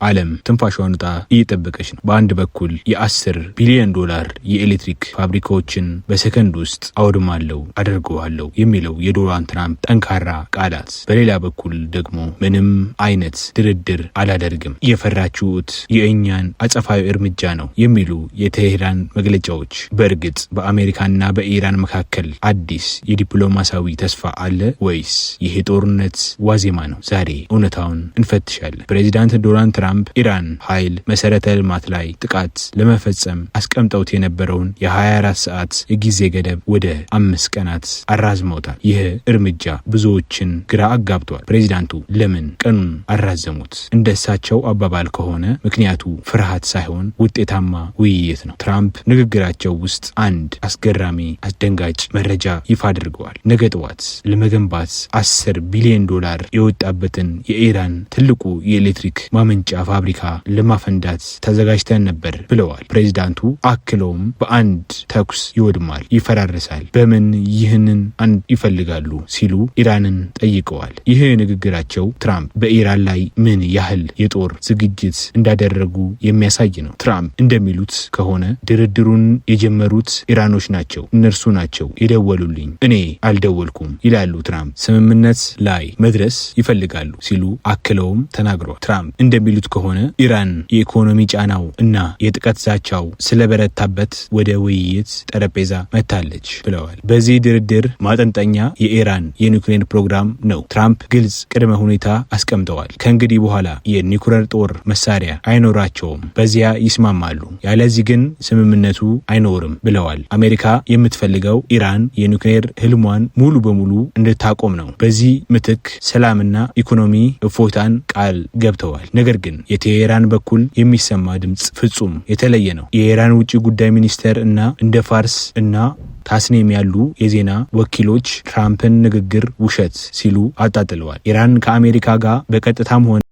ዓለም ትንፋሿን ወጣ እየጠበቀች ነው። በአንድ በኩል የ10 ቢሊዮን ዶላር የኤሌክትሪክ ፋብሪካዎችን በሰከንድ ውስጥ አውድማለሁ አደርገዋለሁ የሚለው የዶናልድ ትራምፕ ጠንካራ ቃላት፣ በሌላ በኩል ደግሞ ምንም አይነት ድርድር አላደርግም፣ የፈራችሁት የእኛን አጸፋዊ እርምጃ ነው የሚሉ የቴሄራን መግለጫዎች። በእርግጥ በአሜሪካና በኢራን መካከል አዲስ የዲፕሎማሲያዊ ተስፋ አለ ወይስ ይህ ጦርነት ዋዜማ ነው? ዛሬ እውነታውን እንፈትሻለን። ፕሬዚዳንት ዶናልድ ትራምፕ ኢራን ኃይል መሰረተ ልማት ላይ ጥቃት ለመፈጸም አስቀምጠውት የነበረውን የ24 ሰዓት የጊዜ ገደብ ወደ 5 ቀናት አራዝመውታል። ይህ እርምጃ ብዙዎችን ግራ አጋብቷል። ፕሬዚዳንቱ ለምን ቀኑን አራዘሙት? እንደ እሳቸው አባባል ከሆነ ምክንያቱ ፍርሃት ሳይሆን ውጤታማ ውይይት ነው። ትራምፕ ንግግራቸው ውስጥ አንድ አስገራሚ አስደንጋጭ መረጃ ይፋ አድርገዋል። ነገ ጠዋት ለመገንባት 10 ቢሊዮን ዶላር የወጣበትን የኢራን ትልቁ የኤሌክትሪክ ማመንጫ ፋብሪካ ለማፈንዳት ተዘጋጅተን ነበር ብለዋል ፕሬዚዳንቱ። አክለውም በአንድ ተኩስ ይወድማል፣ ይፈራርሳል። በምን ይህንን አንድ ይፈልጋሉ ሲሉ ኢራንን ጠይቀዋል። ይህ ንግግራቸው ትራምፕ በኢራን ላይ ምን ያህል የጦር ዝግጅት እንዳደረጉ የሚያሳይ ነው። ትራምፕ እንደሚሉት ከሆነ ድርድሩን የጀመሩት ኢራኖች ናቸው፣ እነርሱ ናቸው የደወሉልኝ፣ እኔ አልደወልኩም ይላሉ ትራምፕ። ስምምነት ላይ መድረስ ይፈልጋሉ ሲሉ አክለውም ተናግረዋል። ትራምፕ እንደሚሉት ከሆነ ኢራን የኢኮኖሚ ጫናው እና የጥቃት ዛቻው ስለበረታበት ወደ ውይይት ጠረጴዛ መታለች ብለዋል። በዚህ ድርድር ማጠንጠኛ የኢራን የኒውክሌር ፕሮግራም ነው። ትራምፕ ግልጽ ቅድመ ሁኔታ አስቀምጠዋል። ከእንግዲህ በኋላ የኒውክሌር ጦር መሳሪያ አይኖራቸውም፣ በዚያ ይስማማሉ፣ ያለዚህ ግን ስምምነቱ አይኖርም ብለዋል። አሜሪካ የምትፈልገው ኢራን የኒውክሌር ህልሟን ሙሉ በሙሉ እንድታቆም ነው። በዚህ ምትክ ሰላምና ኢኮኖሚ እፎይታን ቃል ገብተዋል። ነገር ግን የቴሄራን በኩል የሚሰማ ድምጽ ፍጹም የተለየ ነው። የኢራን ውጭ ጉዳይ ሚኒስቴር እና እንደ ፋርስ እና ታስኔም ያሉ የዜና ወኪሎች ትራምፕን ንግግር ውሸት ሲሉ አጣጥለዋል። ኢራን ከአሜሪካ ጋር በቀጥታም ሆነ